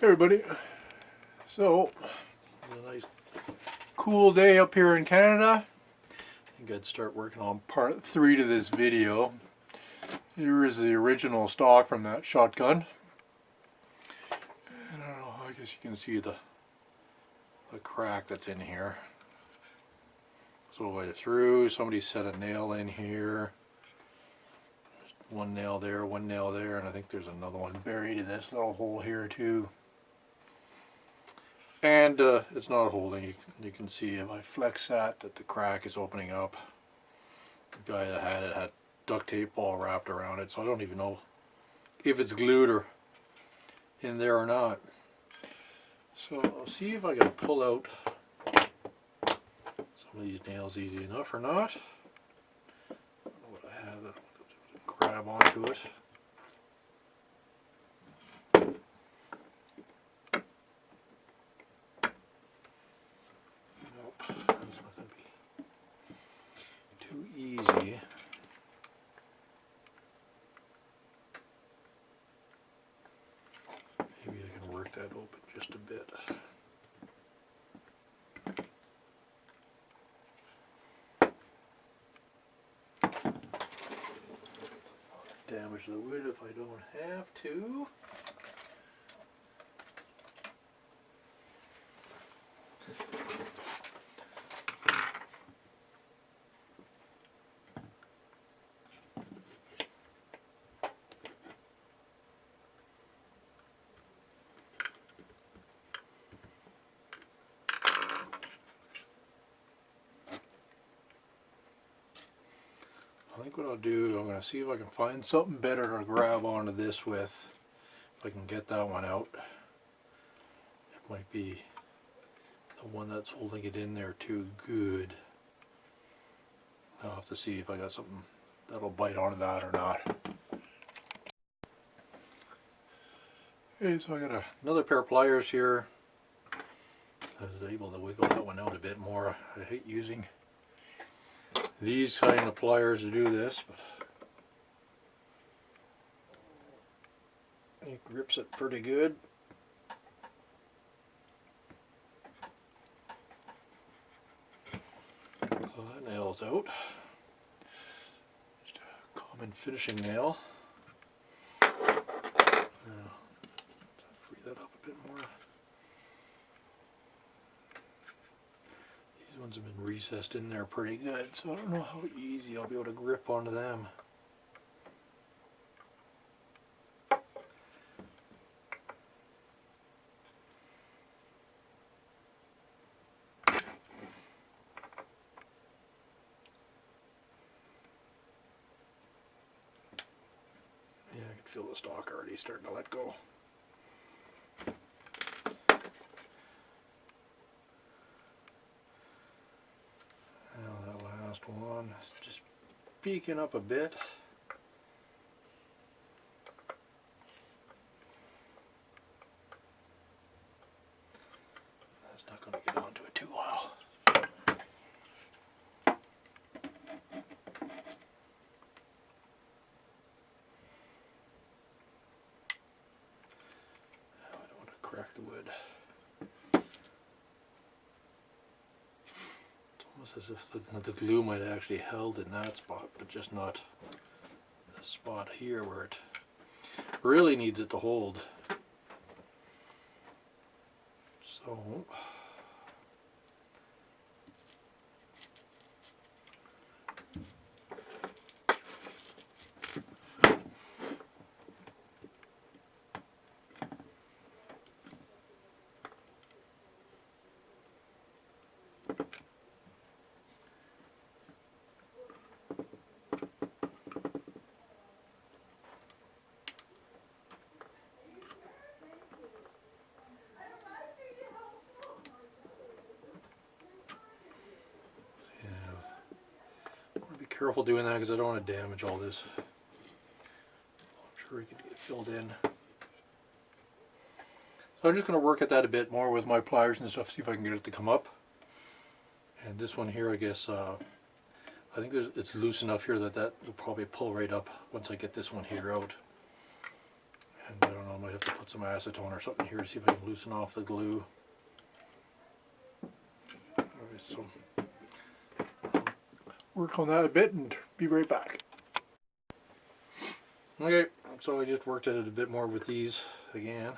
Hey everybody, so a nice cool day up here in Canada. I think I'd start working on part 3 to this video. Here is the original stock from that shotgun. And I don't know, I guess you can see the crack that's in here. It's all the way through. Somebody set a nail in here. There's one nail there, and I think there's another one buried in this little hole here too. And it's not holding. You can see if I flex that the crack is opening up. The guy that had it had duct tape all wrapped around it, so I don't even know if it's glued or in there or not. So I'll see if I can pull out some of these nails easy enough or not. I don't know what I have that I'm going to grab onto it. Easy. Maybe I can work that open just a bit. Damage the wood if I don't have to. I think what I'll do, I'm going to see if I can find something better to grab onto this with. If I can get that one out. It might be the one that's holding it in there too good. I'll have to see if I got something that'll bite onto that or not. Okay, so I got another pair of pliers here. I was able to wiggle that one out a bit more. I hate using these kind of pliers to do this, but it grips it pretty good. So that nail's out. Just a common finishing nail. Now, free that up a bit more. These ones have been recessed in there pretty good, so I don't know how easy I'll be able to grip onto them. Yeah, I can feel the stock already starting to let go. Last one is just peeking up a bit. That's not going to get onto it too well. I don't want to crack the wood. Almost as if the glue might have actually held in that spot, but just not the spot here where it really needs it to hold. So careful doing that because I don't want to damage all this. I'm sure we could get filled in. So I'm just going to work at that a bit more with my pliers and stuff, see if I can get it to come up. And this one here, I guess, I think it's loose enough here that will probably pull right up once I get this one here out. And I don't know, might have to put some acetone or something here to see if I can loosen off the glue. Alright, so work on that a bit and be right back. Okay, so I just worked at it a bit more with these again.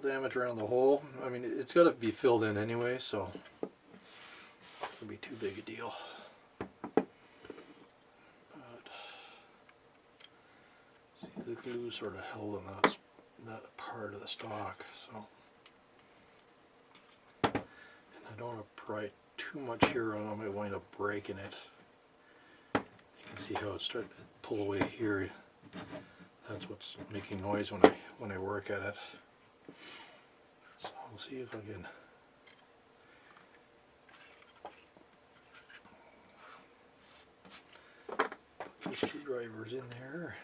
Damage around the hole. I mean, it's got to be filled in anyway, so it won't be too big a deal. But see, the glue sort of held in that part of the stock, so. And I don't want to pry too much here, or I might wind up breaking it. You can see how it's starting to pull away here. That's what's making noise when I work at it. So I'll see if I can put the screwdrivers in there.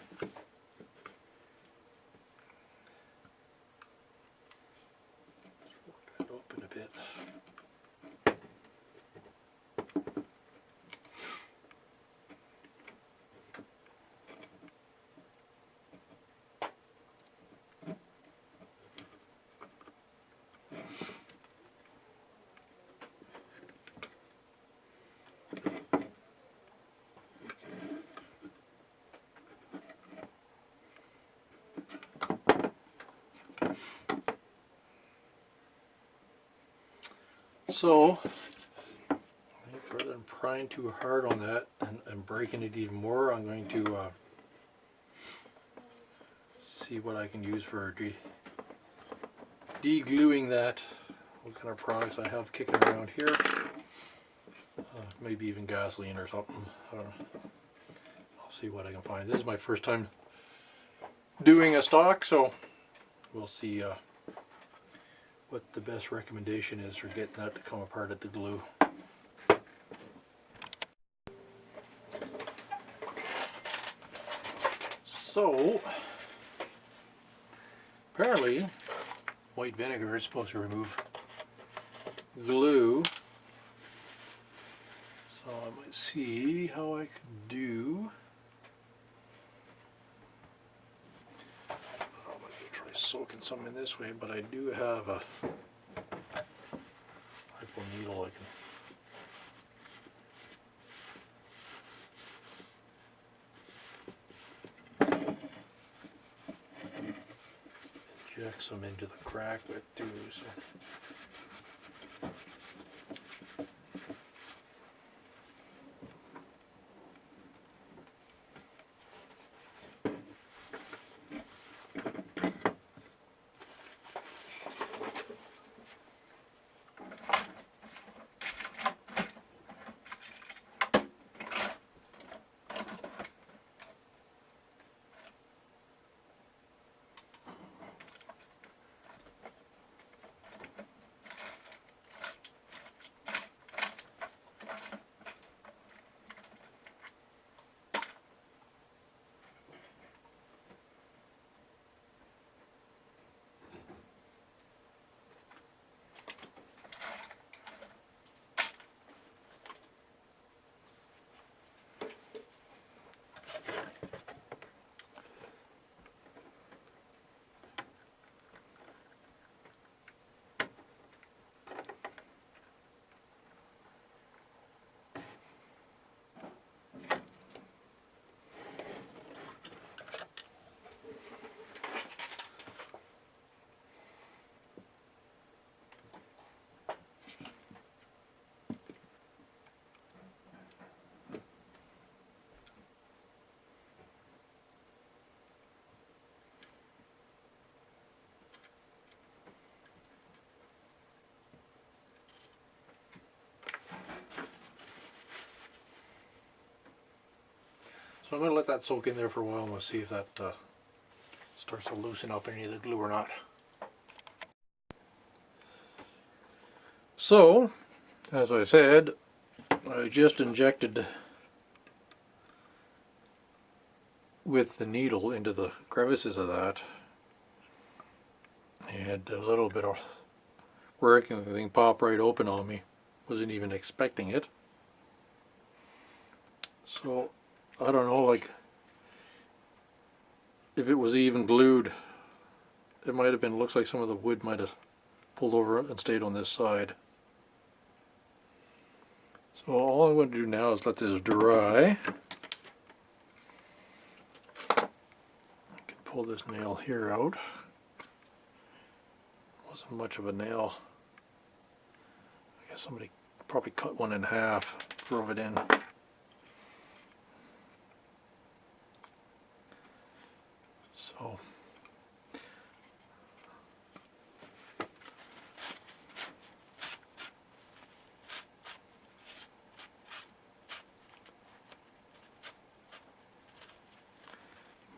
Work that open a bit. So, rather than prying too hard on that and breaking it even more, I'm going to see what I can use for de-gluing that. What kind of products I have kicking around here. Maybe even gasoline or something. I don't know. I'll see what I can find. This is my first time doing a stock, so we'll see what the best recommendation is for getting that to come apart at the glue. So, apparently white vinegar is supposed to remove glue. So I might see how I can do. I'm going to try soaking some in this way, but I do have a hypo needle I can inject some into the crack with too. So. So I'm going to let that soak in there for a while and we'll see if that starts to loosen up any of the glue or not. So, as I said, I I just injected with the needle into the crevices of that, and a little bit of work and the thing popped right open on me. Wasn't even expecting it. So I don't know, like if it was even glued, it might have been, looks like some of the wood might have pulled over and stayed on this side. So all I'm going to do now is let this dry. I can pull this nail here out. Wasn't much of a nail. I guess somebody probably cut one in half, drove it in. So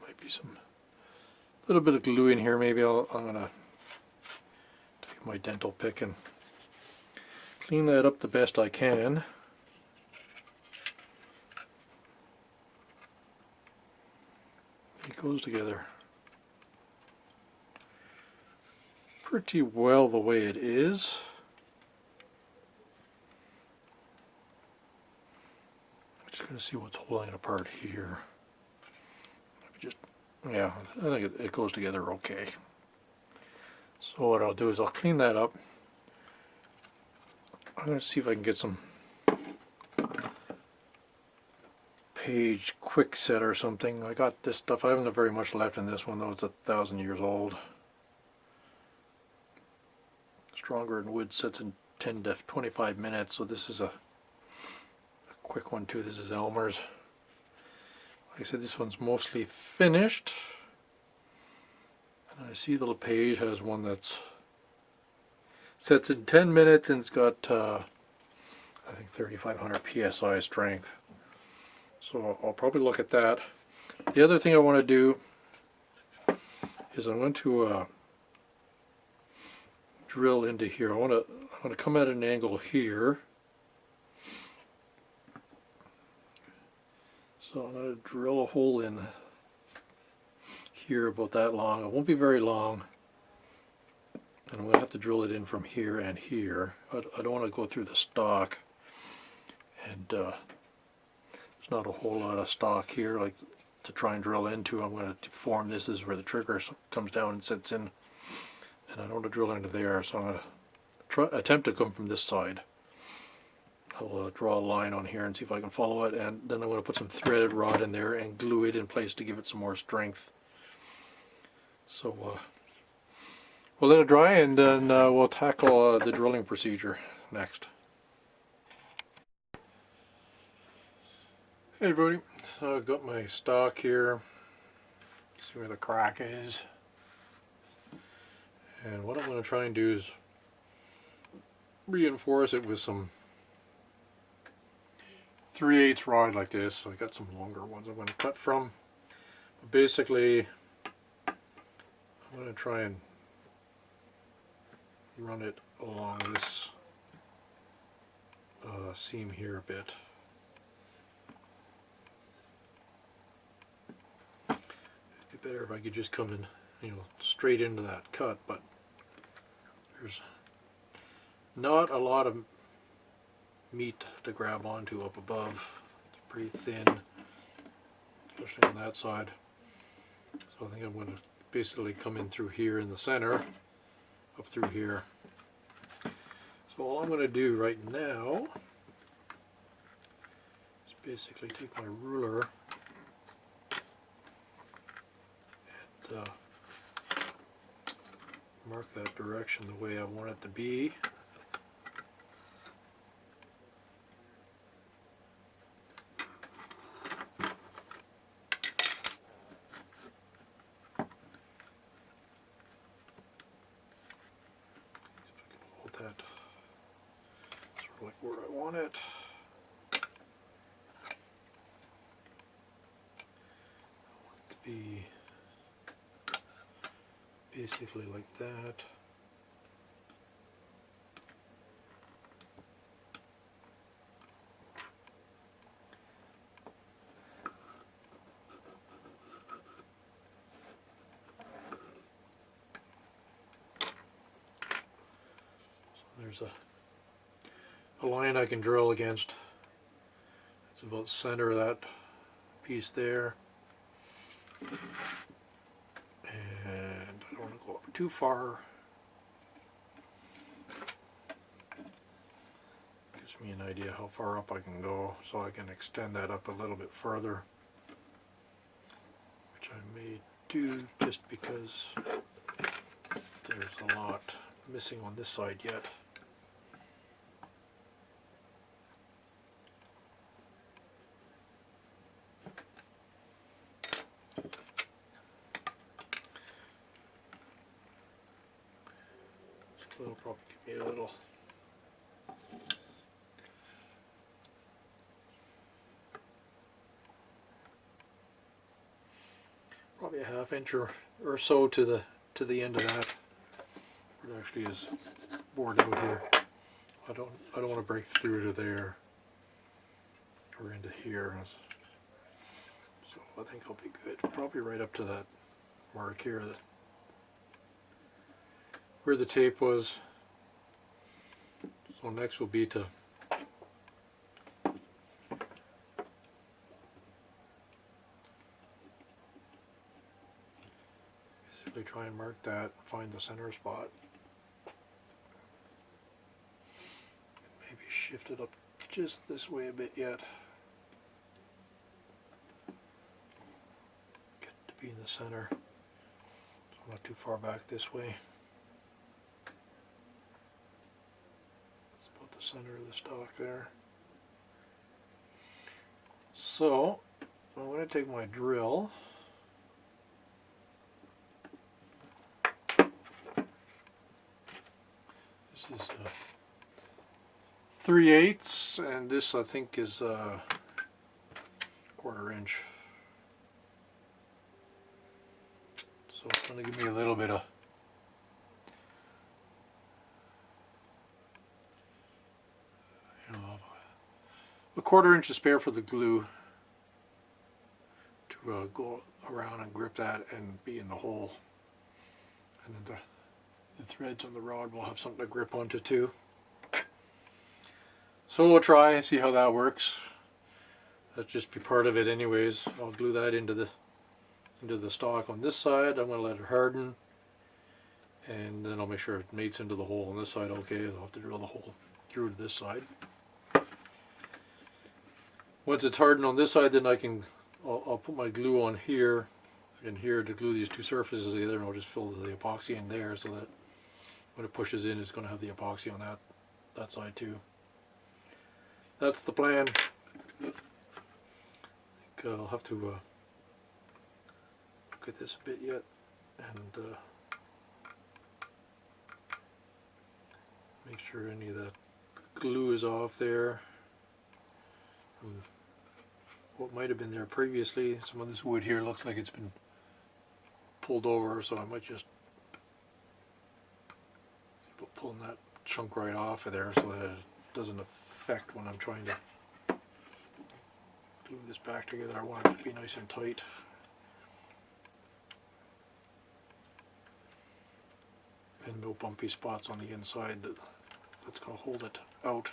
might be some little bit of glue in here. Maybe I'm gonna take my dental pick and clean that up the best I can. It goes together pretty well the way it is. I'm just going to see what's holding it apart here. Just, yeah, I think it goes together okay. So what I'll do is I'll clean that up. I'm going to see if I can get some page quick set or something. I got this stuff. I haven't very much left in this one though. It's 1,000 years old. Stronger than wood, sets in 10 to 25 minutes, so this is a quick one too. This is Elmer's. Like I said, this one's mostly finished. And I see the little page has one that's sets in 10 minutes and it's got I think 3,500 psi strength. So I'll probably look at that. The other thing I want to do is I'm going to drill into here. I want to come at an angle here. So I'm going to drill a hole in here about that long. It won't be very long. And I'm going to have to drill it in from here and here. I don't want to go through the stock. And there's not a whole lot of stock here like to try and drill into. I'm going to deform this. This is where the trigger comes down and sits in. And I don't want to drill into there, so I'm going to attempt to come from this side. I'll draw a line on here and see if I can follow it, and then I'm going to put some threaded rod in there and glue it in place to give it some more strength. So we'll let it dry, and then we'll tackle the drilling procedure next. Hey everybody, so I've got my stock here. See where the crack is. And what I'm going to try and do is reinforce it with some 3/8 rod like this. So I got some longer ones I'm going to cut from. But basically, I'm going to try and run it along this seam here a bit. It'd be better if I could just come in, straight into that cut, but there's not a lot of meat to grab onto up above. It's pretty thin, especially on that side. So I think I'm going to basically come in through here in the center, up through here. So all I'm going to do right now is basically take my ruler and mark that direction the way I want it to be. That sort of like where I want it. I want it to be basically like that. there's a line I can drill against. It's about the center of that piece there. And I don't want to go up too far. Gives me an idea how far up I can go, so I can extend that up a little bit further, which I may do just because there's a lot missing on this side yet. So it'll probably give me a little probably a ½ inch or so to the end of that. It actually is bored out here. I don't want to break through to there or into here. So I think I'll be good. Probably right up to that mark here, where the tape was. So next will be to basically try and mark that and find the center spot. Maybe shift it up just this way a bit yet. Get to be in the center. So I'm not too far back this way. That's about the center of the stock there. So I'm going to take my drill. This is 3/8, and this I think is 1/4 inch. So it's going to give me a little bit of a 1/4 inch to spare for the glue to go around and grip that and be in the hole, and then the threads on the rod will have something to grip onto too. So we'll try and see how that works. That'll just be part of it anyways. I'll glue that into the stock on this side. I'm going to let it harden, and then I'll make sure it mates into the hole on this side. Okay, I'll have to drill the hole through to this side. Once it's hardened on this side, then I'll put my glue on here and here to glue these two surfaces together, and I'll just fill the epoxy in there so that when it pushes in, it's going to have the epoxy on that side too. That's the plan. I think I'll have to look at this a bit yet and make sure any of that glue is off there. What might have been there previously, some of this wood here looks like it's been pulled over, so I might just pulling that chunk right off of there so that it doesn't affect when I'm trying to glue this back together. I want it to be nice and tight. And no bumpy spots on the inside that's going to hold it out.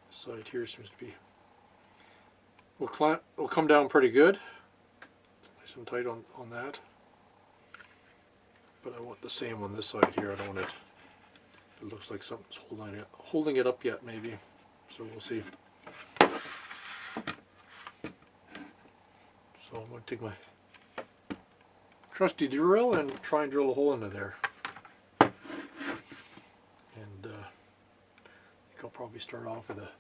This side here seems to be will come down pretty good. Nice and tight on that. But I want the same on this side here. I don't want it. It looks like something's holding it up yet, maybe. So we'll see. So I'm going to take my trusty drill and try and drill a hole into there. And I think I'll probably start off with a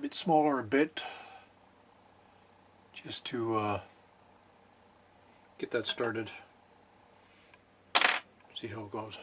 bit smaller a bit, just to get that started. See how it goes.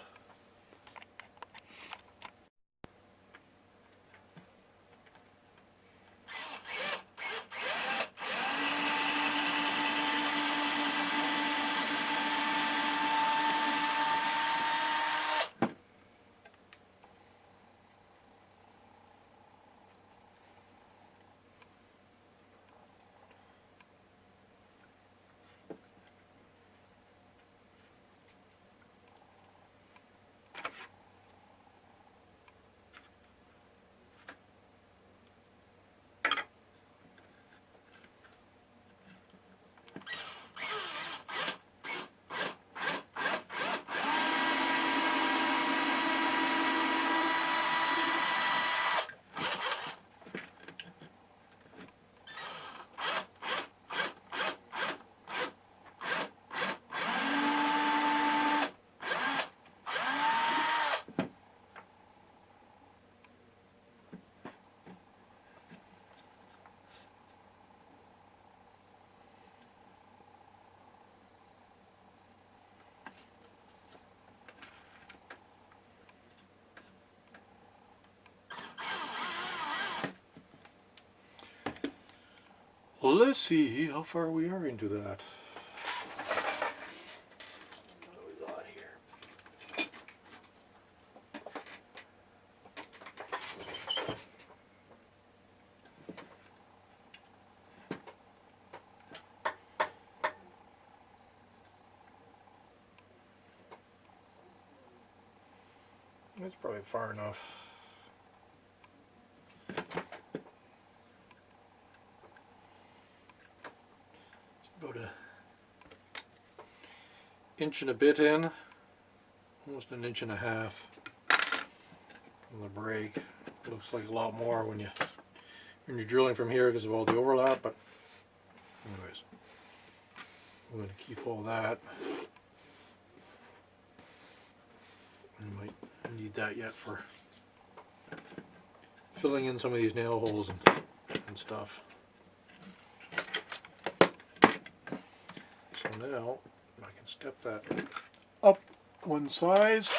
Well, let's see how far we are into that. What do we got here? That's probably far enough. It's about an inch and a bit in, almost an inch and a half on the break. Looks like a lot more when you're drilling from here because of all the overlap, but anyways, I'm going to keep all that. I might need that yet for filling in some of these nail holes and stuff. So now I can step that up one size.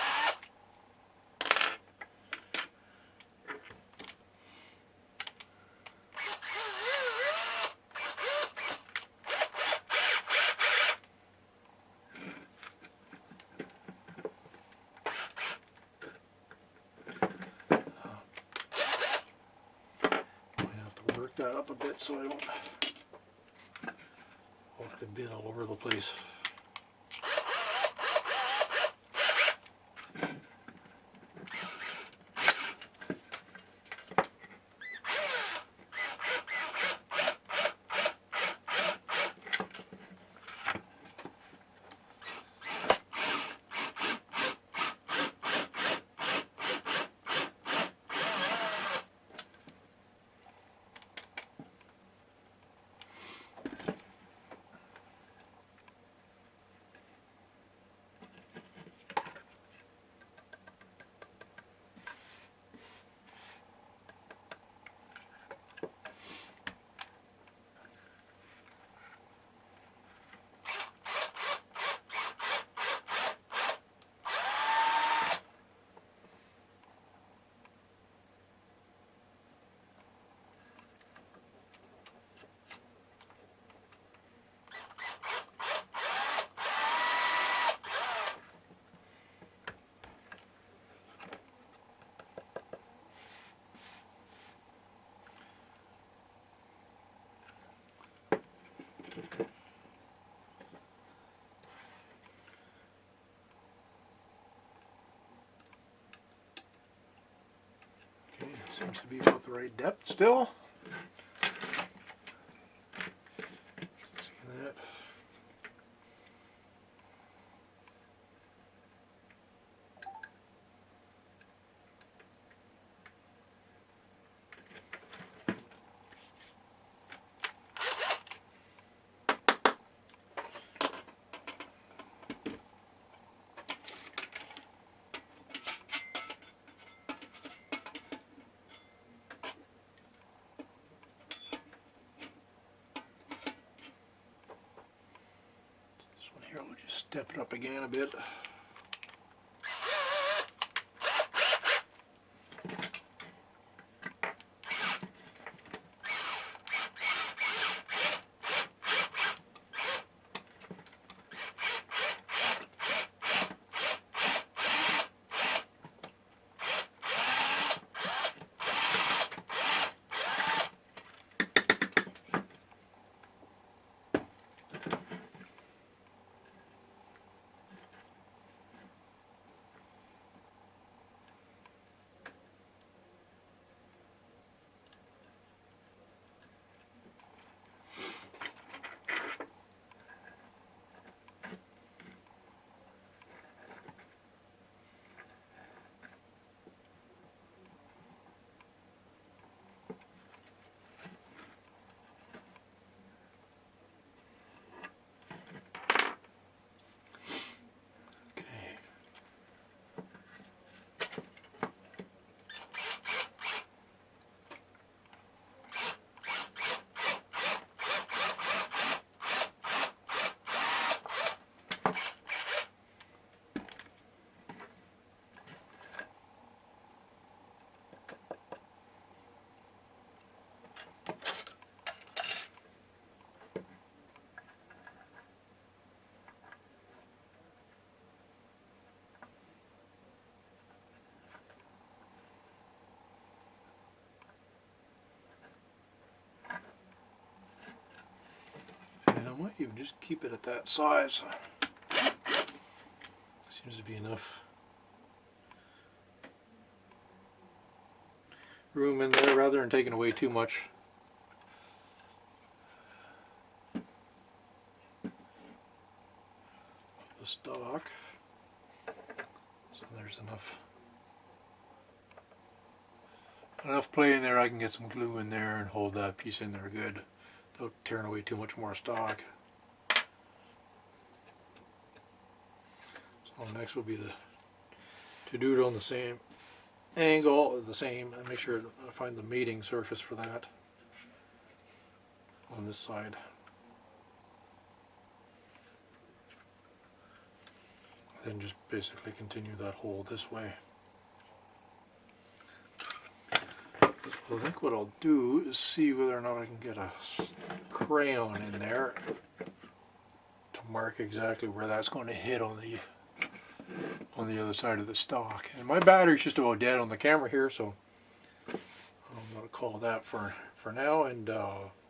That up a bit so I don't walk the bit all over the place. Okay, seems to be about the right depth still. See that? Here, we'll just step it up again a bit. just keep it at that size. Seems to be enough room in there rather than taking away too much. The stock. So there's enough play in there. I can get some glue in there and hold that piece in there good without tearing away too much more stock. So next will be to do it on the same angle, and make sure I find the mating surface for that on this side. Then just basically continue that hole this way. So I think what I'll do is see whether or not I can get a crayon in there to mark exactly where that's going to hit on the other side of the stock. And my battery's just about dead on the camera here, so I'm going to call that for now, and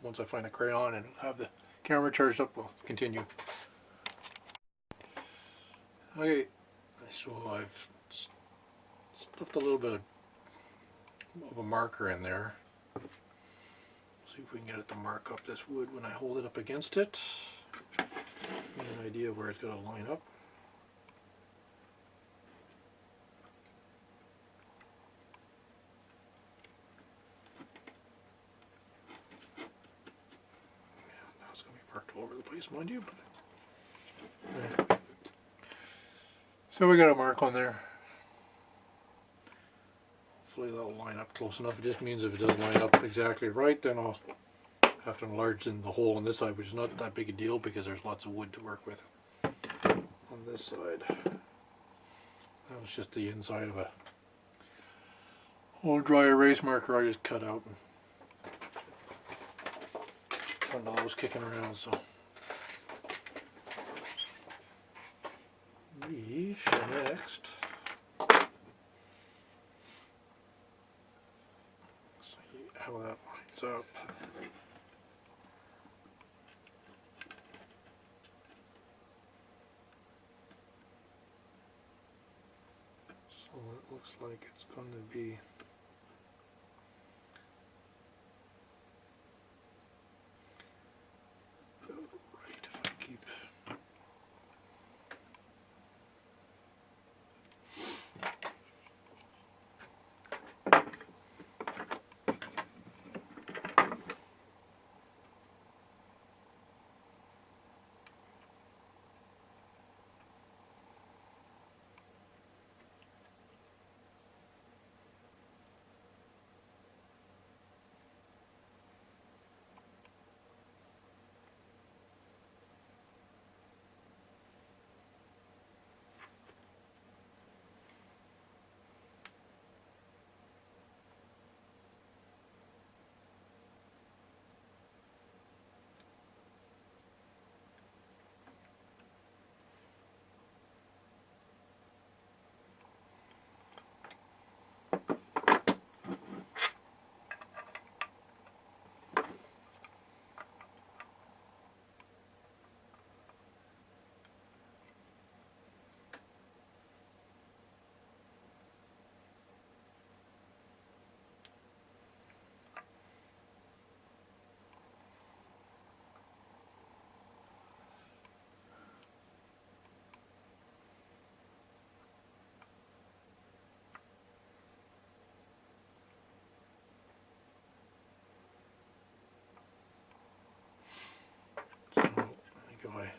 once I find a crayon and have the camera charged up, we'll continue. Okay, so I've stuffed a little bit of a marker in there. See if we can get it to mark up this wood when I hold it up against it. Get an idea where it's going to line up. Yeah, now it's going to be marked all over the place, mind you. But, yeah. So we got a mark on there. Hopefully that'll line up close enough. It just means if it doesn't line up exactly right, then I'll have to enlarge in the hole on this side, which is not that big a deal because there's lots of wood to work with on this side. That was just the inside of a old dry erase marker I just cut out. One of those kicking around, so we shall next see how that lines up. So it looks like it's going to be about right if I keep. So I think if I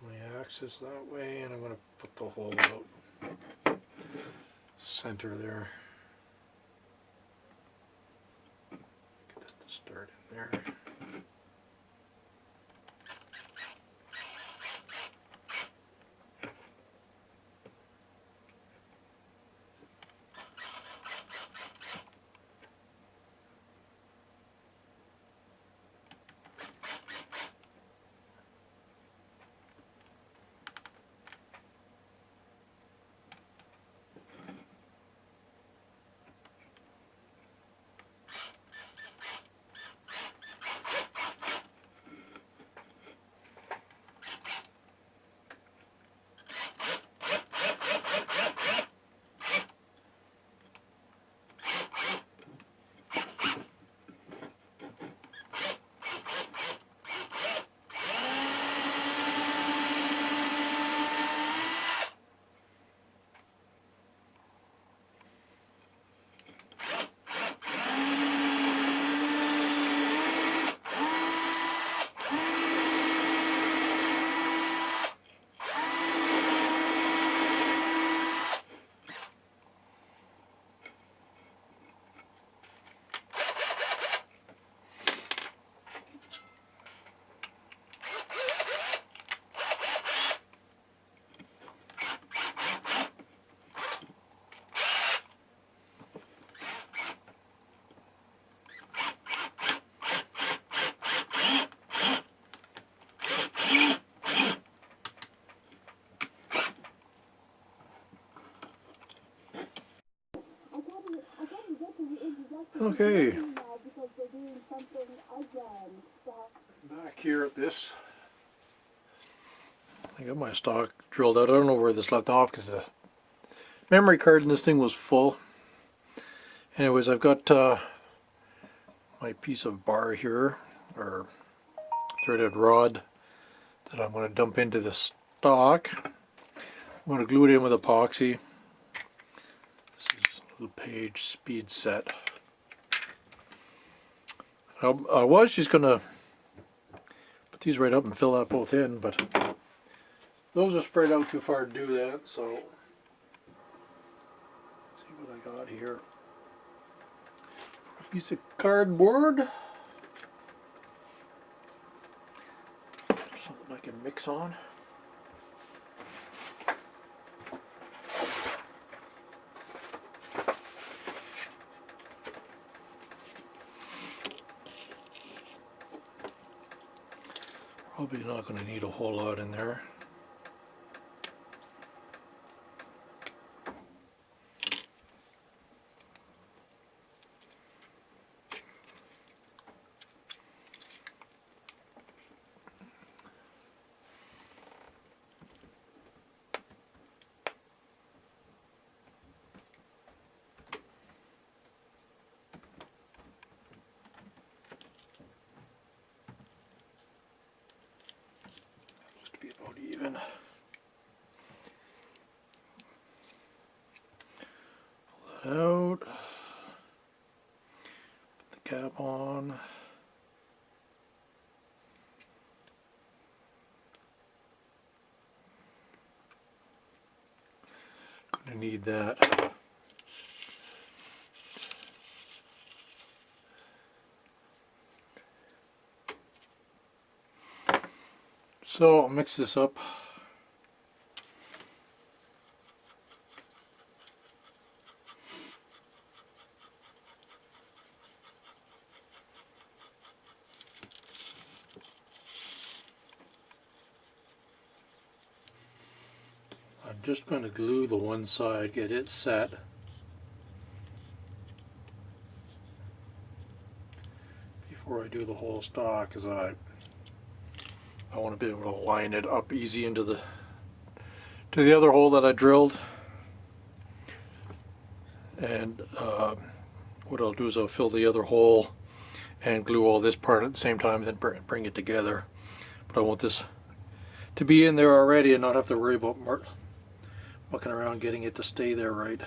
my axis that way, and I'm going to put the hole about center there. Get that to start in there. Okay. Back here at this. I got my stock drilled out. I don't know where this left off because the memory card in this thing was full. Anyways, I've got my piece of bar here, or threaded rod, that I'm going to dump into the stock. I'm going to glue it in with epoxy. This is a little page speed set. I was just going to put these right up and fill that both in, but those are spread out too far to do that, so let's see what I got here. A piece of cardboard. Something I can mix on. Probably not going to need a whole lot in there. Just to be about even. Pull that out. Put the cap on. Gonna need that. So I'll mix this up. I'm just going to glue the one side, get it set. Before I do the whole stock, because I want to be able to line it up easy into the other hole that I drilled. And what I'll do is I'll fill the other hole and glue all this part at the same time, then bring it together. But I want this to be in there already and not have to worry about mucking around getting it to stay there right.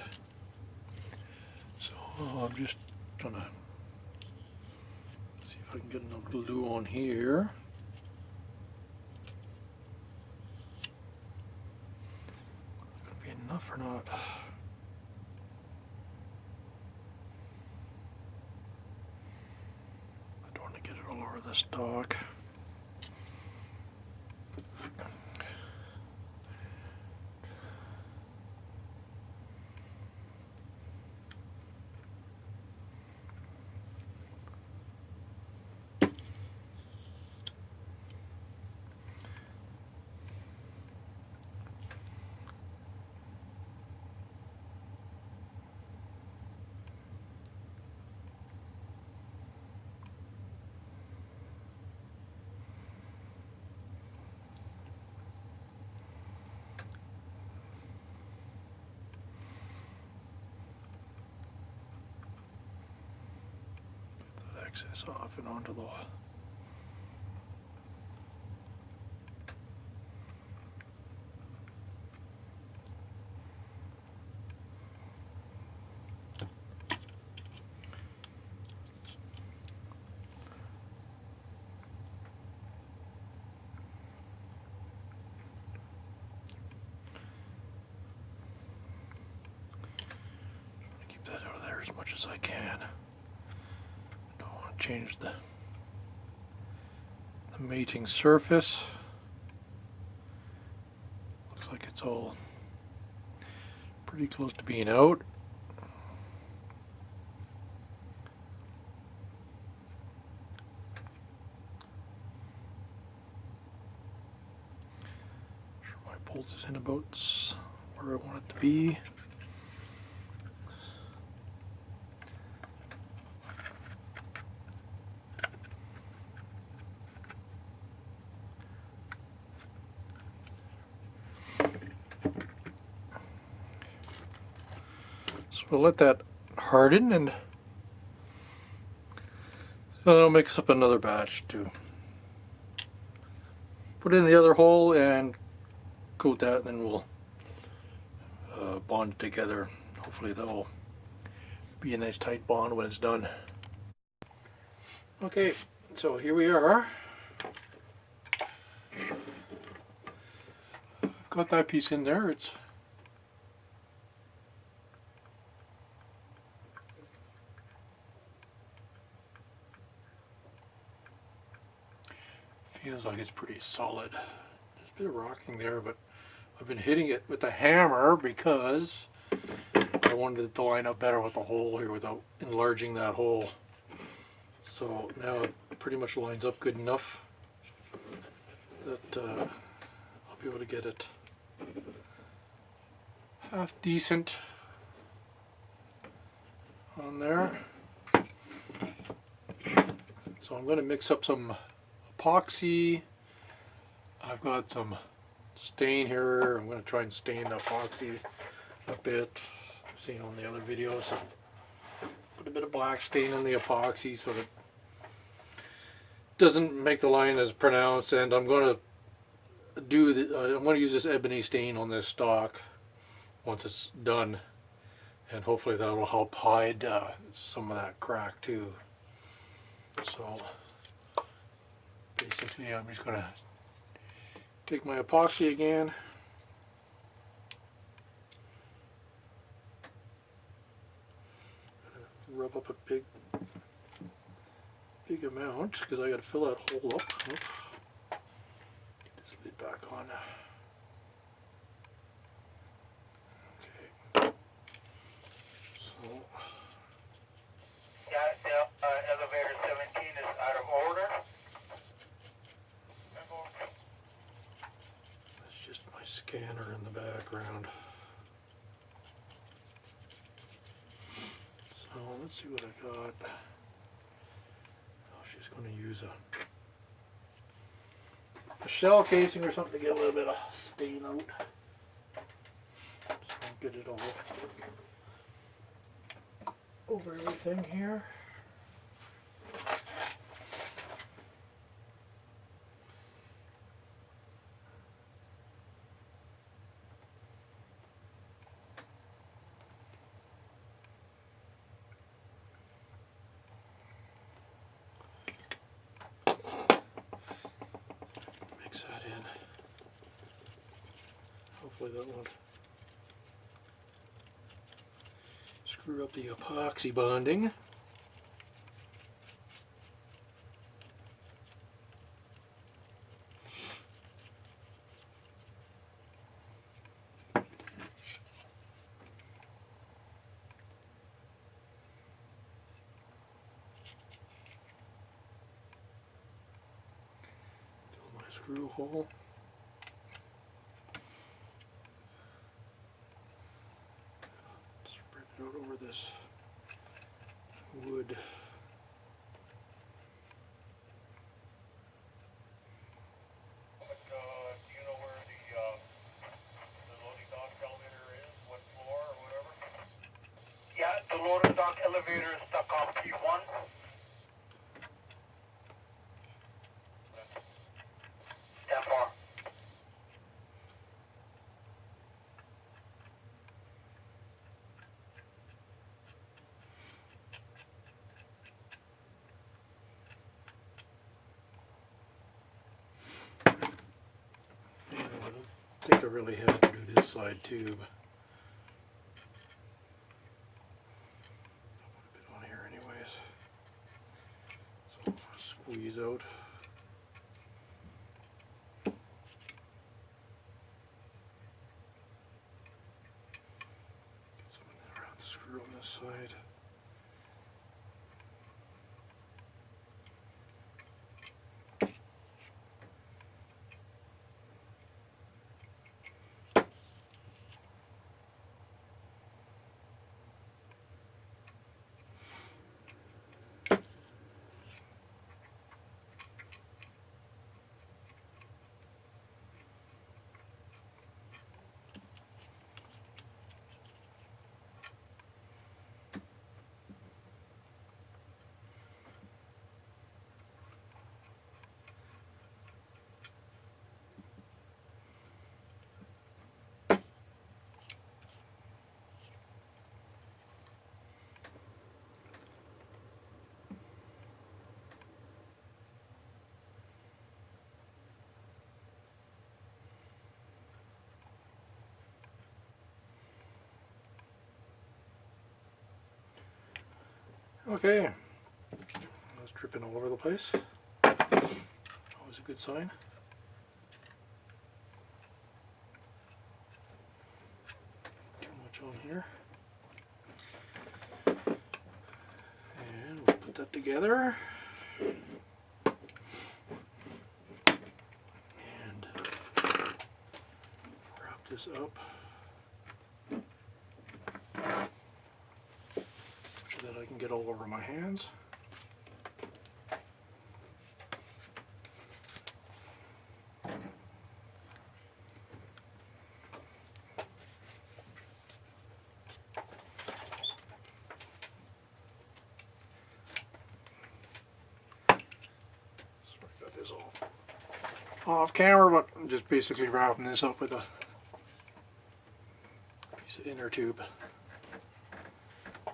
So I'm just gonna see if I can get enough glue on here. Gonna be enough or not? I don't want to get it all over the stock. Excess off and onto the keep that out of there as much as I can. Don't want to change the mating surface. Looks like it's all pretty close to being out. Sure my bolt is in about where I want it to be. we'll let that harden, and I'll mix up another batch to put in the other hole and coat that, and then we'll bond it together. Hopefully that will be a nice tight bond when it's done. Okay, so here we are. I've got that piece in there. It's feels like it's pretty solid. There's a bit of rocking there, but I've been hitting it with a hammer because I wanted it to line up better with the hole here without enlarging that hole. So now it pretty much lines up good enough that I'll be able to get it half decent on there. So I'm going to mix up some epoxy. I've got some stain here. I'm going to try and stain the epoxy a bit. I've seen on the other videos. Put a bit of black stain in the epoxy so that it doesn't make the line as pronounced. And I'm going to use this ebony stain on this stock once it's done, and hopefully that will help hide some of that crack too. So basically I'm just going to take my epoxy again, rub up a big amount because I got to fill that hole up. Get this lid back on. Okay. So elevator 17 is out of order. that's just my scanner in the background. So let's see what I got. Oh, she's going to use a shell casing or something to get a little bit of stain out. Just want to get it all over everything here. Mix that in. Hopefully that won't screw up the epoxy bonding. Fill my screw hole. Spread it out over this wood. Do you know where the loading dock elevator is? What floor or whatever? Yeah, the loading dock elevator is stuck on P1. Stand for. I think I really have to do this side too, but I'll put a bit on here anyways. So I'll squeeze out. Get some around the screw on this side. Okay, that's dripping all over the place. Always a good sign. Too much on here. And we'll put that together. And wrap this up so that I can get all over my hands. Off camera, but I'm just basically wrapping this up with a piece of inner tube to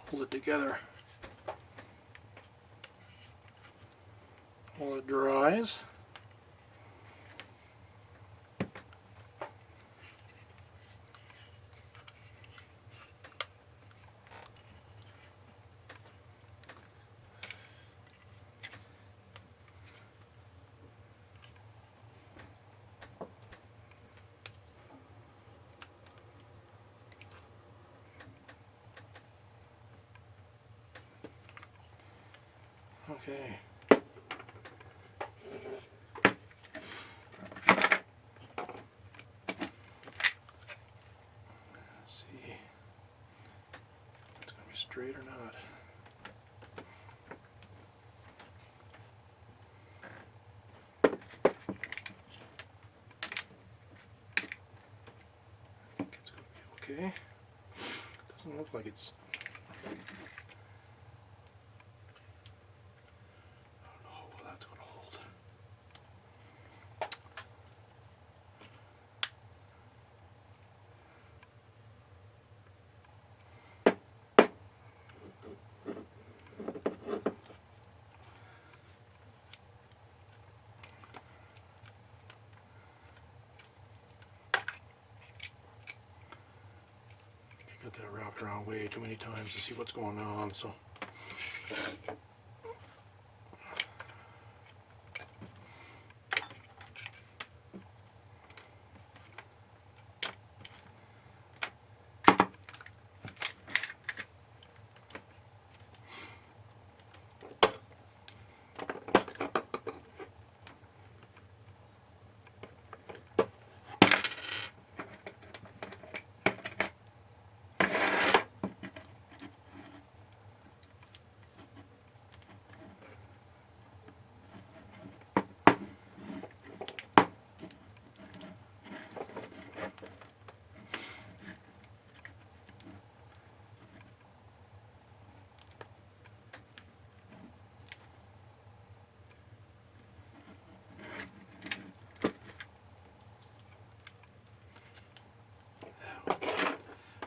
hold it together while it dries. Okay. Let's see if it's going to be straight or not. I think it's going to be okay. Doesn't look like it's. Got that wrapped around way too many times to see what's going on, so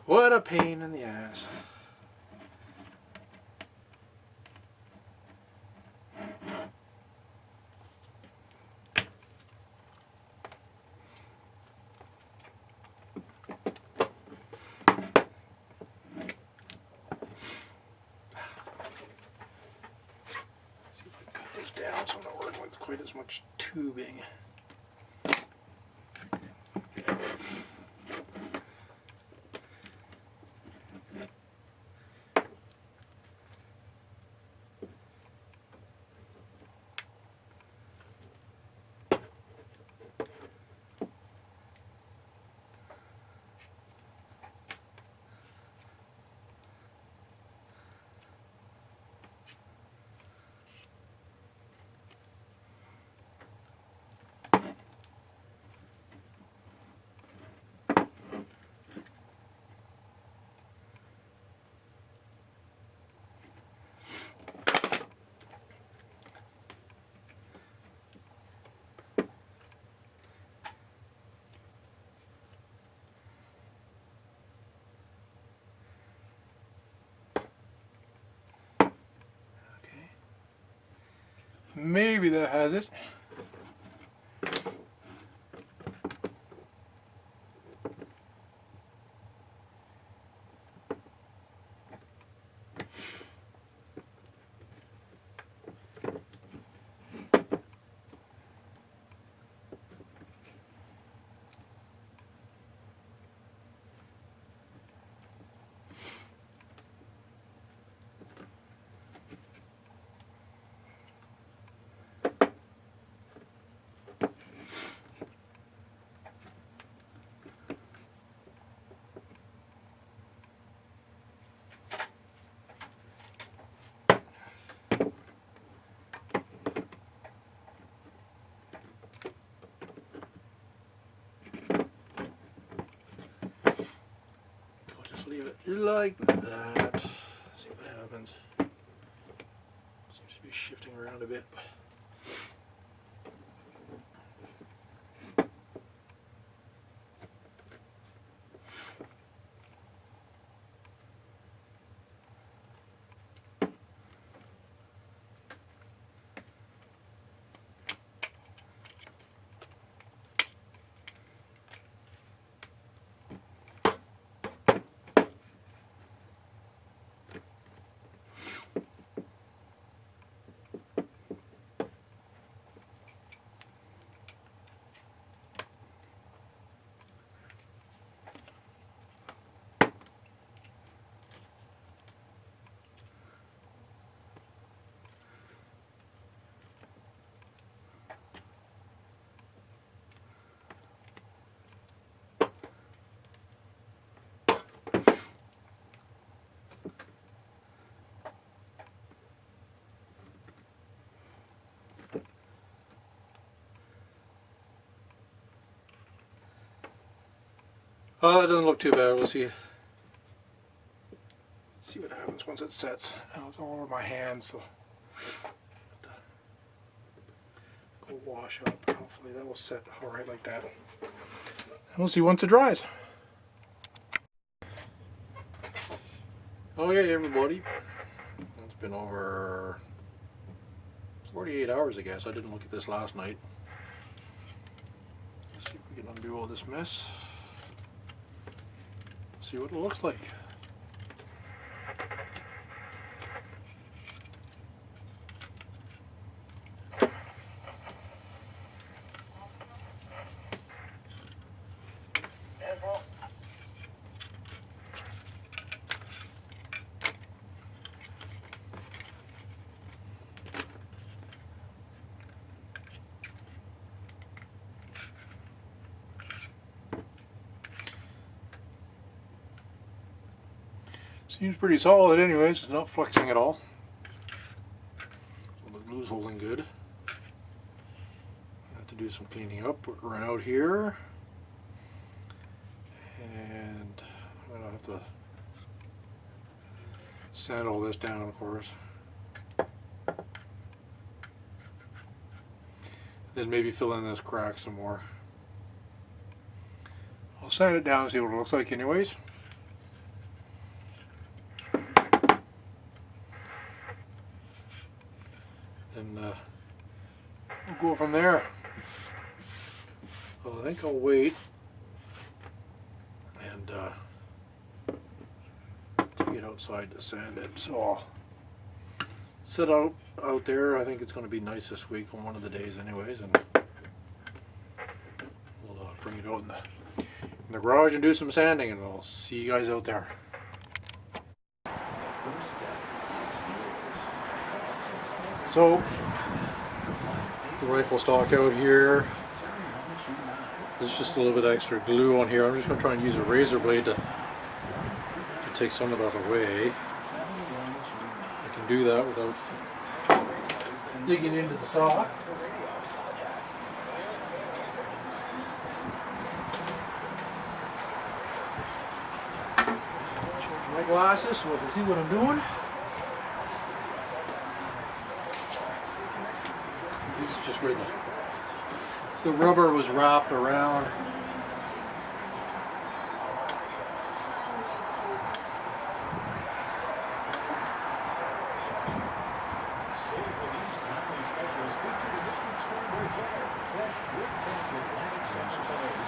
what a pain in the ass. See if I can cut this down so I'm not working with quite as much tubing. Maybe that has it. leave it like that. See what happens. Seems to be shifting around a bit. Oh, it doesn't look too bad. We'll see what happens once it sets. Now it's all over my hands, so go wash up. Hopefully that will set all right like that. And we'll see once it dries. Okay, everybody. It's been over 48 hours, I guess. I didn't look at this last night. Let's see if we can undo all this mess. See what it looks like. Seems pretty solid anyways, it's not flexing at all. So the glue's holding good. I have to do some cleaning up around out here. And I'm going to have to sand all this down, of course. Then maybe fill in this crack some more. I'll sand it down and see what it looks like anyways. Then we'll go from there. So I think I'll wait and to get outside to sand it. So I'll sit out there. I think it's going to be nice this week on one of the days anyways, and we'll bring it out in the garage and do some sanding, and I'll see you guys out there. So, the rifle stock out here. There's just a little bit of extra glue on here. I'm just going to try and use a razor blade to take some of that away. I can do that without digging into the stock. Change my glasses so I can see what I'm doing. This is just where the rubber was wrapped around.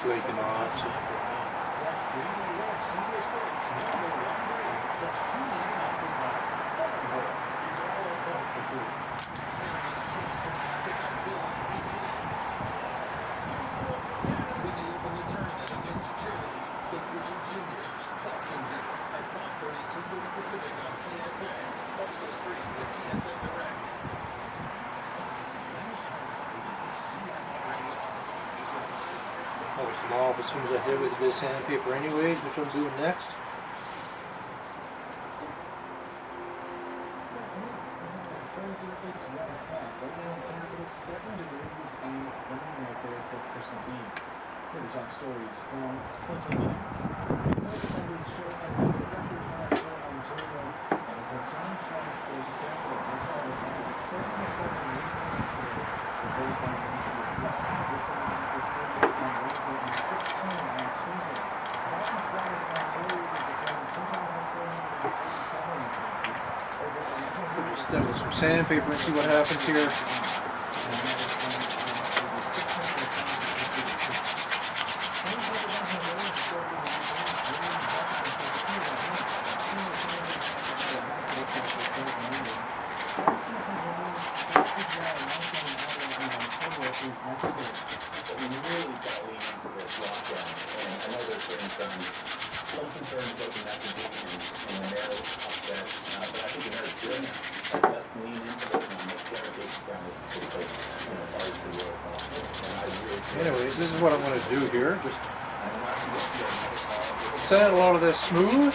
Flaking off. Off as soon as I hit it with a bit of sandpaper anyways, which I'm doing next. It's rather hot. Right now in capital, 7 degrees and raining out there for Christmas Eve. Here are the top stories from Sentinel News. Defenders show another sandpaper and see what happens here. Anyways, this is what I'm going to do here. Just sand a lot of this smooth,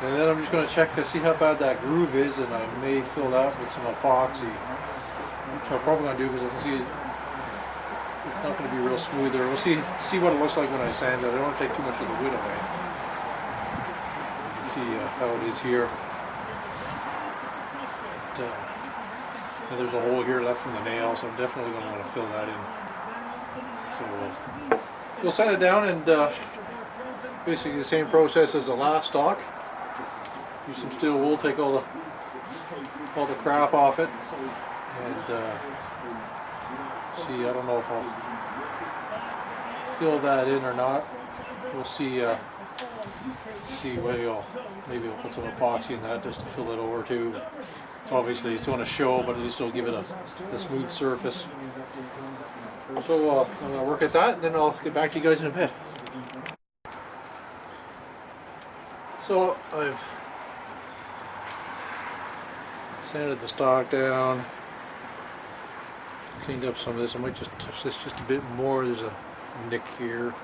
and then I'm just going to check to see how bad that groove is, and I may fill that with some epoxy, which I'm probably going to do because I can see it's not going to be real smooth there. We'll see what it looks like when I sand it. I don't want to take too much of the wood away. You can see how it is here. But, there's a hole here left from the nail, so I'm definitely going to want to fill that in. So we'll sand it down, and basically the same process as the last stock. Use some steel wool, take all the crap off it, and see. I don't know if I'll fill that in or not. We'll see. Maybe I'll put some epoxy in that just to fill it over too. So obviously it's going to show, but at least it'll give it a smooth surface. So I'm going to work at that, and then I'll get back to you guys in a bit. So I've sanded the stock down, cleaned up some of this. I might just touch this just a bit more. There's a nick here.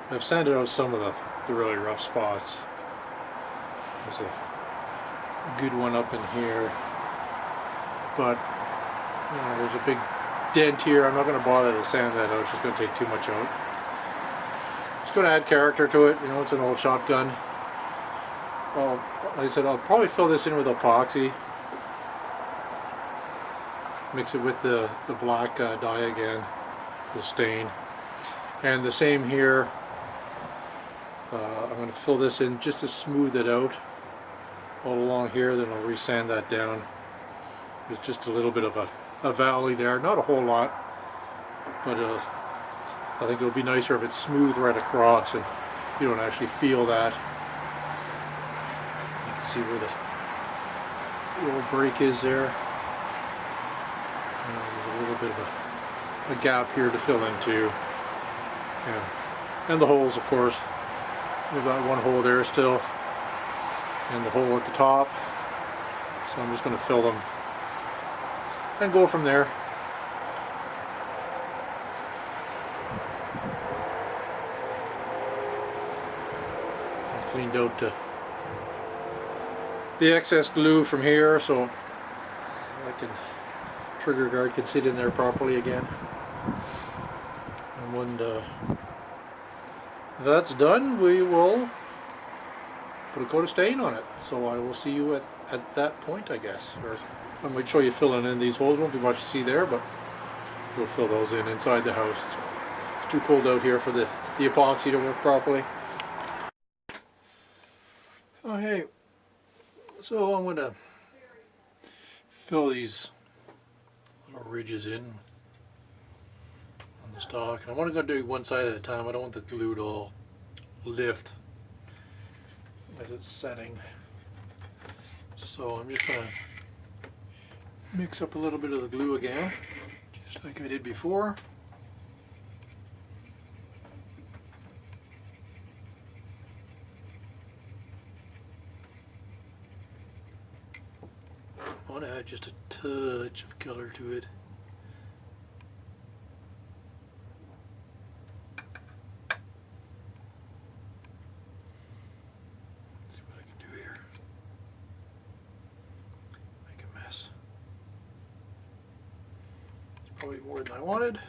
I've sanded out some of the really rough spots. There's a good one up in here, but there's a big dent here. I'm not going to bother to sand that out. It's just going to take too much out. It's going to add character to it. It's an old shotgun. Well, like I said, I'll probably fill this in with epoxy. Mix it with the black dye again, the stain. And the same here. I'm going to fill this in just to smooth it out all along here. Then I'll resand that down. There's just a little bit of a valley there, not a whole lot, but I think it'll be nicer if it's smooth right across and you don't actually feel that. You can see where the little break is there. There's a little bit of a gap here to fill in too. And the holes, of course. We've got one hole there still, and the hole at the top. So I'm just going to fill them and go from there. I cleaned out the excess glue from here, so trigger guard can sit in there properly again. And when that's done, we will put a coat of stain on it. So I will see you at that point, I guess. Or I might show you filling in these holes. Won't be much to see there, but we'll fill those in inside the house. It's too cold out here for the epoxy to work properly. Okay, so I'm going to fill these little ridges in on the stock. And I want to go do one side at a time. I don't want the glue to all lift as it's setting. So I'm just going to mix up a little bit of the glue again, just like I did before. I want to add just a touch of color to it. Let's see what I can do here. Make a mess. It's probably more than I wanted.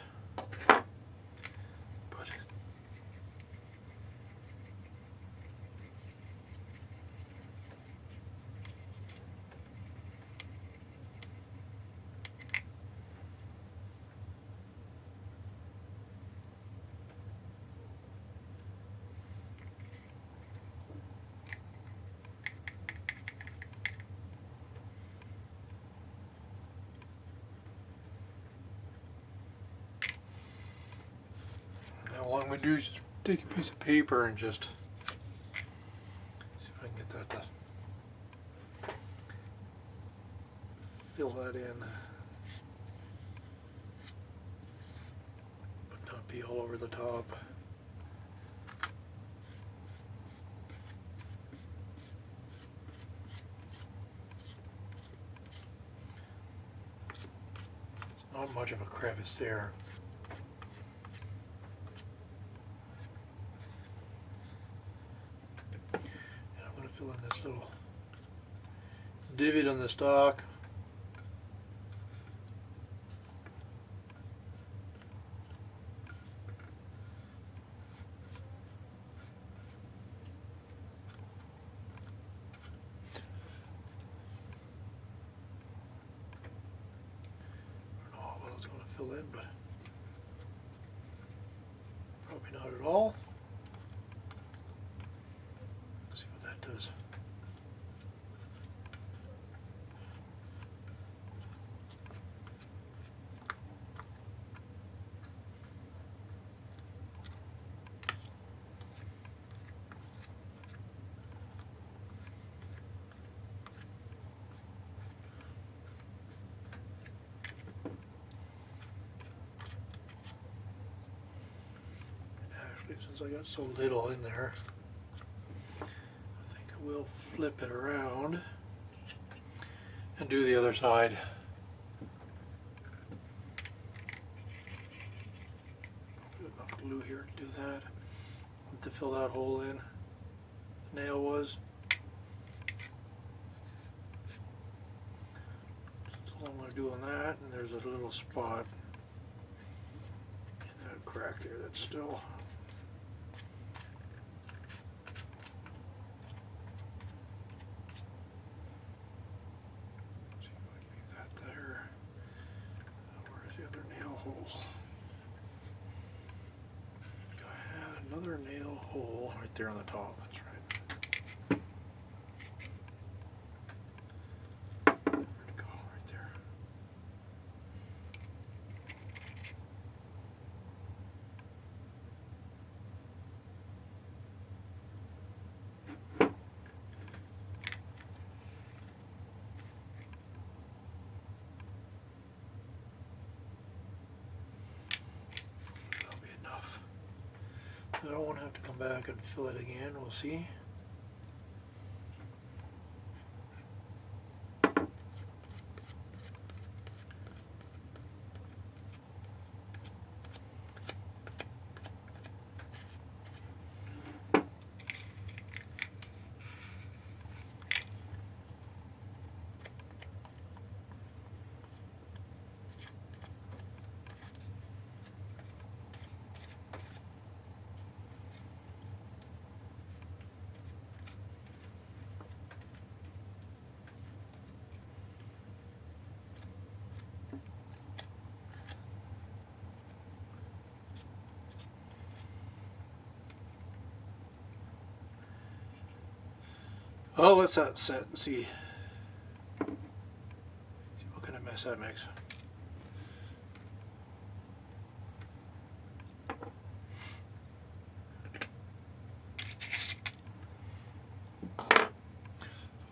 I'm gonna do is just take a piece of paper and just see if I can get that to fill that in, but not be all over the top. Not much of a crevice there. And I'm going to fill in this little divot on the stock. I don't know how well it's going to fill in, but probably not at all. Let's see what that does. Actually, since I got so little in there, I think I will flip it around and do the other side. Put enough glue here to do that. To fill that hole in, the nail was. That's all I'm going to do on that, and there's a little spot in that crack there that's still. See if I can leave that there. Where's the other nail hole? I had another nail hole right there on the top. That's right. Where'd it go? Right there. That'll be enough. I don't want to have to come back and fill it again. We'll see. Oh, let's that set and see what kind of mess that makes.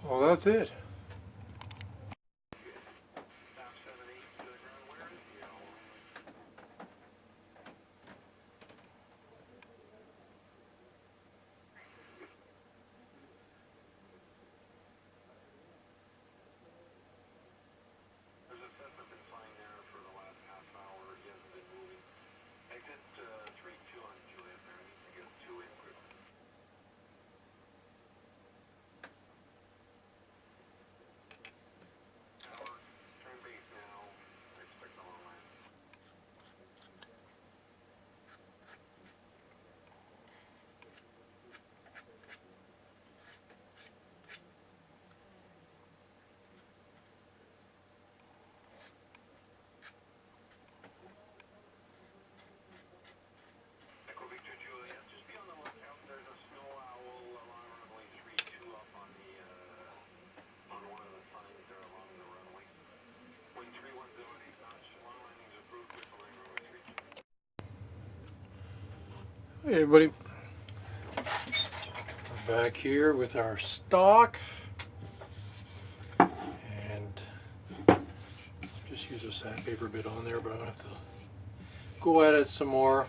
Well, that's it. Hey everybody, we're back here with our stock, and just use a sandpaper bit on there, but I'm gonna have to go at it some more.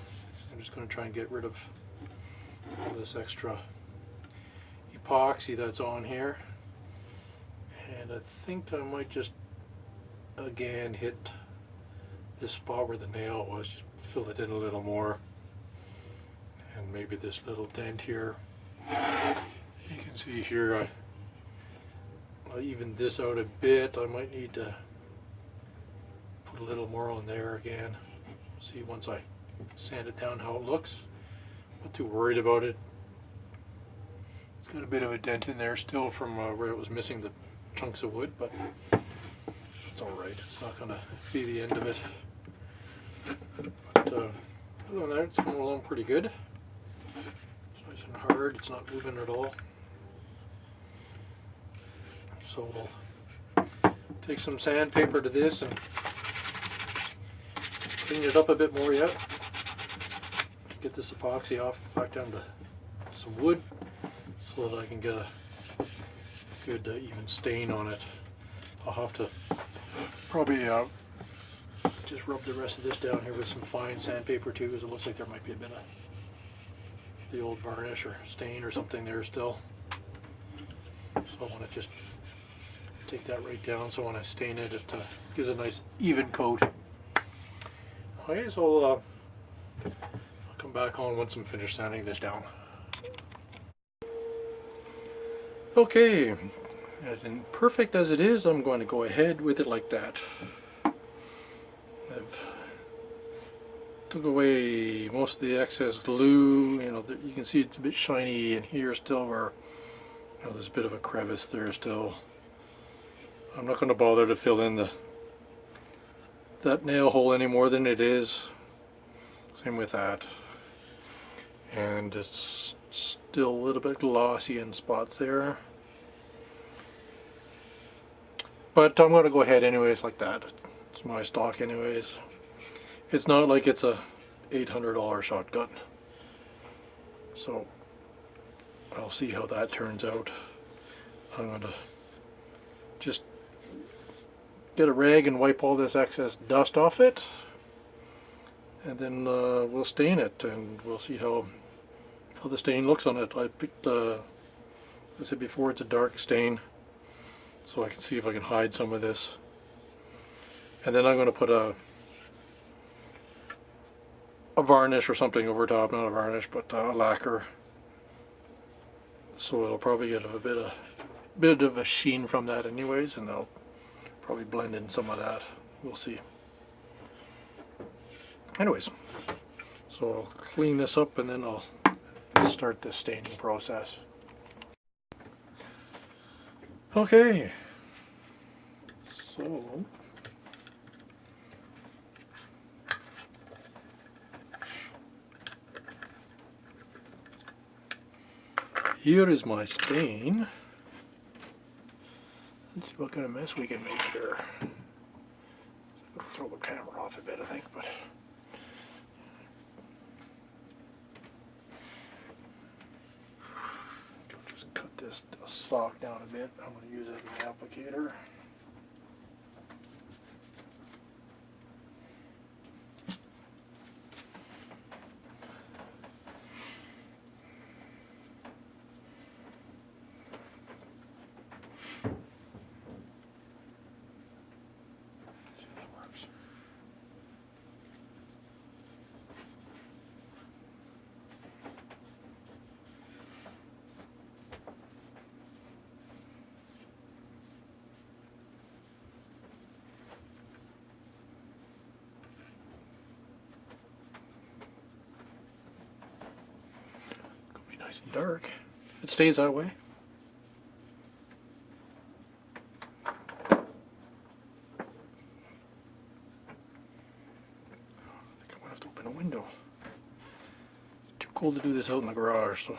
I'm just gonna try and get rid of all this extra epoxy that's on here, and I think I might just again hit this spot where the nail was, just fill it in a little more. And maybe this little dent here, you can see here, I'll even this out a bit. I might need to put a little more on there again. See once I sand it down how it looks. Not too worried about it. It's got a bit of a dent in there still from where it was missing the chunks of wood, but it's alright. It's not going to be the end of it. But other than that, it's going along pretty good. Nice and hard, it's not moving at all. So we'll take some sandpaper to this and clean it up a bit more yet. Get this epoxy off back down to some wood so that I can get a good even stain on it. I'll have to probably just rub the rest of this down here with some fine sandpaper too, because it looks like there might be a bit of the old varnish or stain or something there still. So I want to just take that right down so when I stain it, it gives a nice even coat. Okay, so I'll come back on once I'm finished sanding this down. Okay, as imperfect as it is, I'm going to go ahead with it like that. I've took away most of the excess glue. You know, you can see it's a bit shiny in here still, where there's a bit of a crevice there still. I'm not going to bother to fill in that nail hole any more than it is. Same with that. And it's still a little bit glossy in spots there. But I'm going to go ahead anyways like that. It's my stock anyways. It's not like it's a $800 shotgun. So I'll see how that turns out. I'm going to just get a rag and wipe all this excess dust off it. And then we'll stain it and we'll see how the stain looks on it. I picked, as I said before, it's a dark stain. So I can see if I can hide some of this. And then I'm going to put a varnish or something over top, not a varnish, but a lacquer. So it'll probably get a bit of a sheen from that anyways, and I'll probably blend in some of that. We'll see. Anyways, so I'll clean this up and then I'll start the staining process. Okay, so here is my stain. Let's see what kind of mess we can make here. I'll throw the camera off a bit, I think, but just cut this sock down a bit. I'm going to use it as an applicator. Nice and dark. It stays that way. I think I'm gonna have to open a window. Too cold to do this out in the garage, so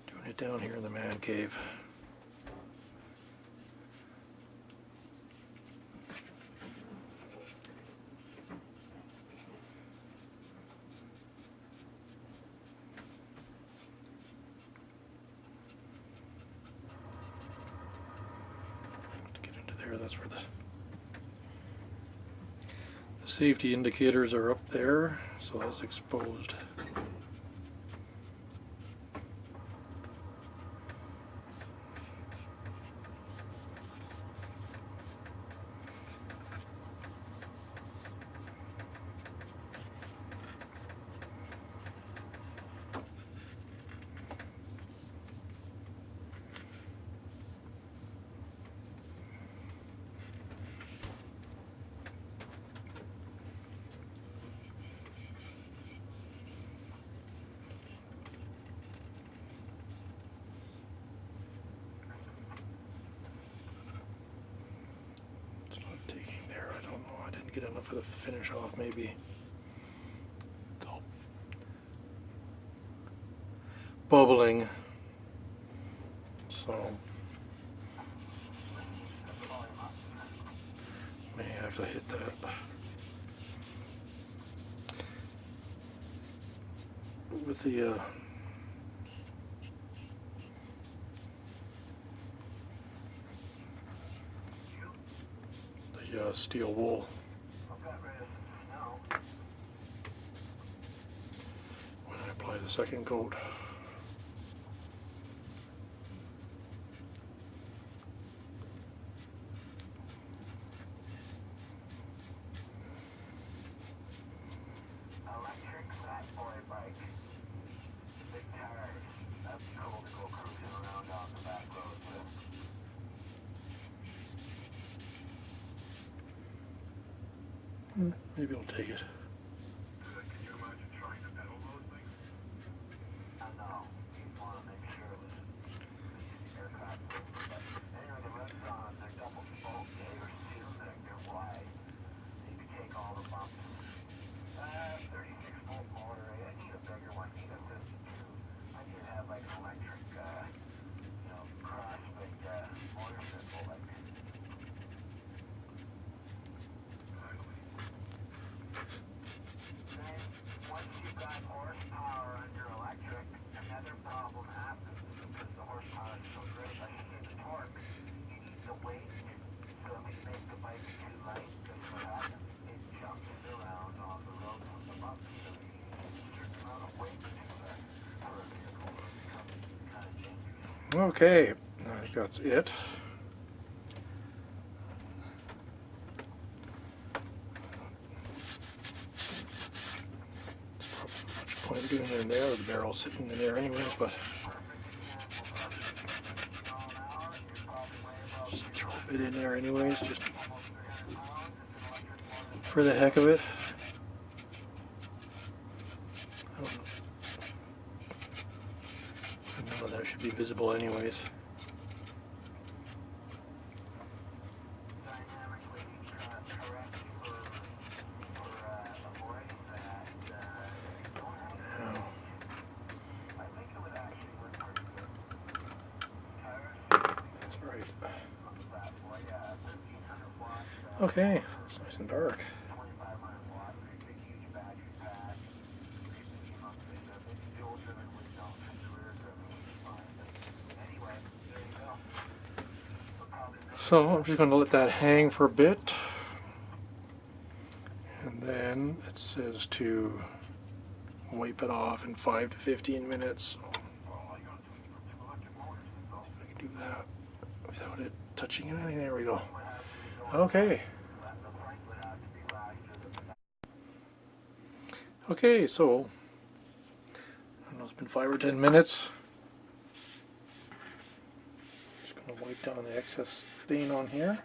doing it down here in the man cave. there. That's where the safety indicators are up there, so that's exposed. Get enough of the finish off, maybe. It's all bubbling, so may have to hit that. With the steel wool. When I apply the second coat. Electric fat boy bike. Big tires. That'd be cool to go cruising around on the back road with. Maybe I'll take it. Can you imagine trying to pedal those things? I know. You want to make sure it was aircraft proof. But anyway, the rest on, they're double spoke. They're sealed, they're wide. You can take all the bumps. 36-volt motor. I need a bigger one. I need a 52. I need to have like an electric, cross big motor circle like. Once you've got horsepower on your electric, another problem happens because the horsepower is so great. Like you need the torque, you need the weight. So if you make the bike too light, that's what happens. It jumps around on the road from the bump. So you need a certain amount of weight for a vehicle to become kind of dangerous. Okay, I think that's it. Point of doing it in there, the barrel's sitting in there anyways, but just throw a bit in there anyways, just for the heck of it. I don't know. None of that should be visible anyways. Okay, it's nice and dark. So I'm just going to let that hang for a bit. And then it says to wipe it off in 5 to 15 minutes. So I can do that without it touching anything. There we go. Okay. Okay, so I don't know, it's been 5 or 10 minutes. Just going to wipe down the excess stain on here.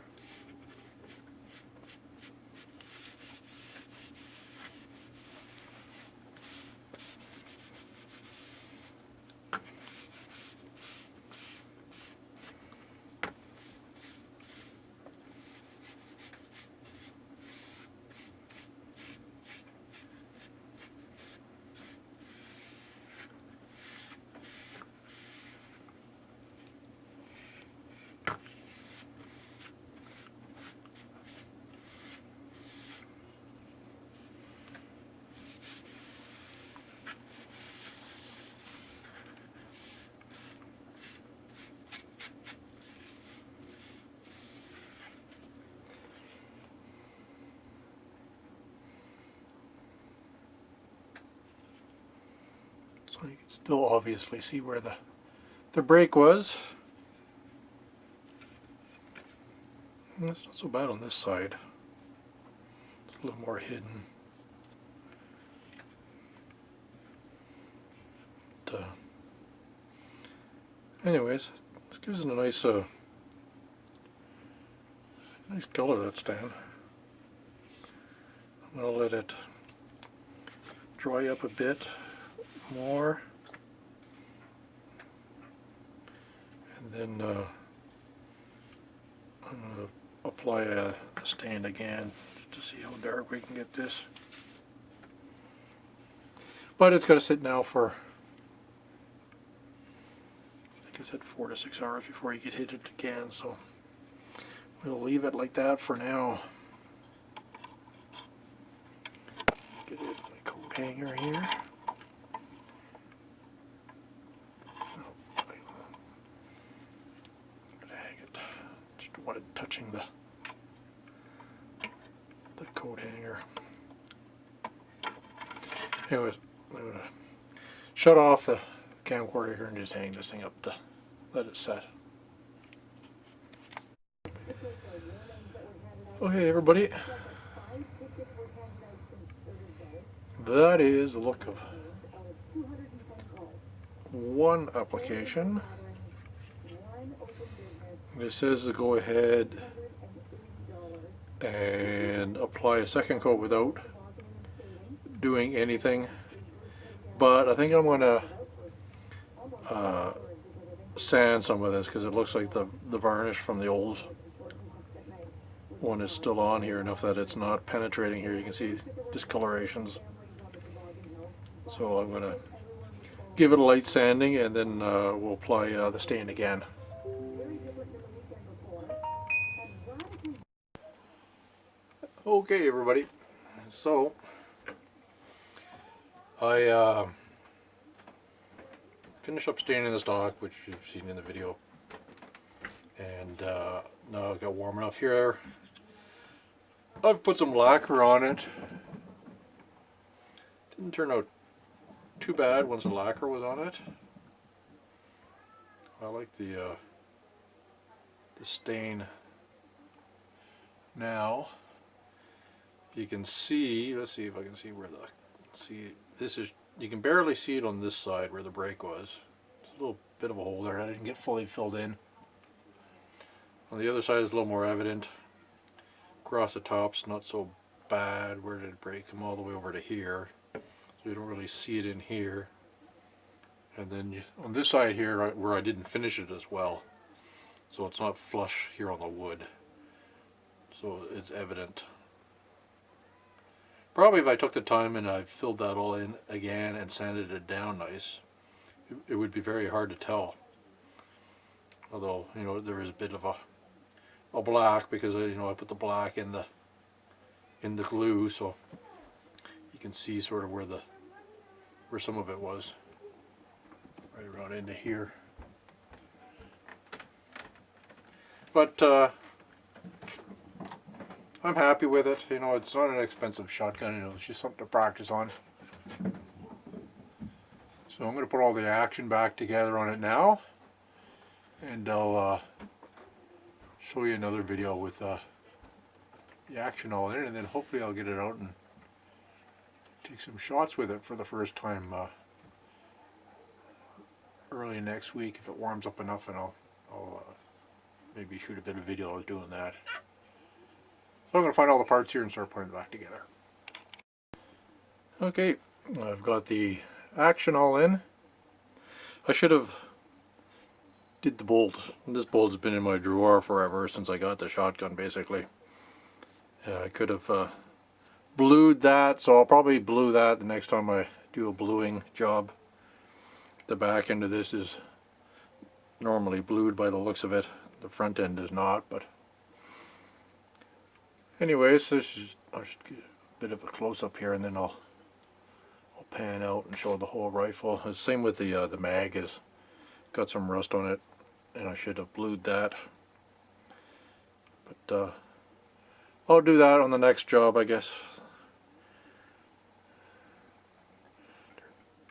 So you can still obviously see where the break was. And it's not so bad on this side. It's a little more hidden. But, anyways, this gives it a nice nice color, that stand. I'm going to let it dry up a bit more, and then I'm going to apply a stand again just to see how dark we can get this. But it's got to sit now for, I think I said 4 to 6 hours before you get hit it again, so we'll leave it like that for now. Get it in my coat hanger here. Just don't want it touching the coat hanger. Anyways, I'm going to shut off the camcorder here and just hang this thing up to let it set. Okay, everybody, that is the look of one application. It says to go ahead and apply a second coat without doing anything, but I think I'm going to sand some of this because it looks like the varnish from the old one is still on here enough that it's not penetrating here. You can see discolorations. So I'm going to give it a light sanding, and then we'll apply the stain again. Okay, everybody, so I finished up staining this dock, which you've seen in the video, and now it got warm enough here. I've put some lacquer on it. Didn't turn out too bad once the lacquer was on it. I like the stain now. You can see, let's see if I can see where this is, you can barely see it on this side where the break was. There's a little bit of a hole there that didn't get fully filled in. On the other side is a little more evident. Across the top's not so bad. Where did it break? Come all the way over to here. So you don't really see it in here. And then on this side here where I didn't finish it as well. So it's not flush here on the wood. So it's evident. Probably if I took the time and I filled that all in again and sanded it down nice, it would be very hard to tell. Although, you know, there is a bit of a black because I put the black in the glue, so you can see sort of where some of it was, right around into here. But I'm happy with it. You know, it's not an expensive shotgun. You know, it's just something to practice on. So I'm going to put all the action back together on it now, and I'll show you another video with the action all in, and then hopefully I'll get it out and take some shots with it for the first time early next week if it warms up enough, and I'll maybe shoot a bit of video of doing that. So I'm going to find all the parts here and start putting it back together. Okay, I've got the action all in. I should have did the bolts. This bolt's been in my drawer forever since I got the shotgun, basically. I could have blued that, so I'll probably blue that the next time I do a bluing job. The back end of this is normally blued by the looks of it. The front end is not, but anyways, I'll just get a bit of a close-up here, and then I'll pan out and show the whole rifle. The same with the mag, has got some rust on it, and I should have blued that. But I'll do that on the next job, I guess.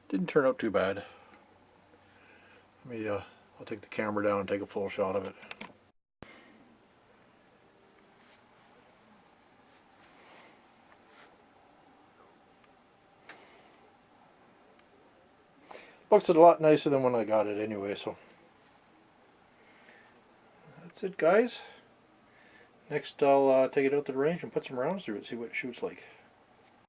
Didn't turn out too bad. Let me, I'll take the camera down and take a full shot of it. Looks a lot nicer than when I got it anyway, so. That's it, guys. Next I'll take it out to the range and put some rounds through it, see what it shoots like.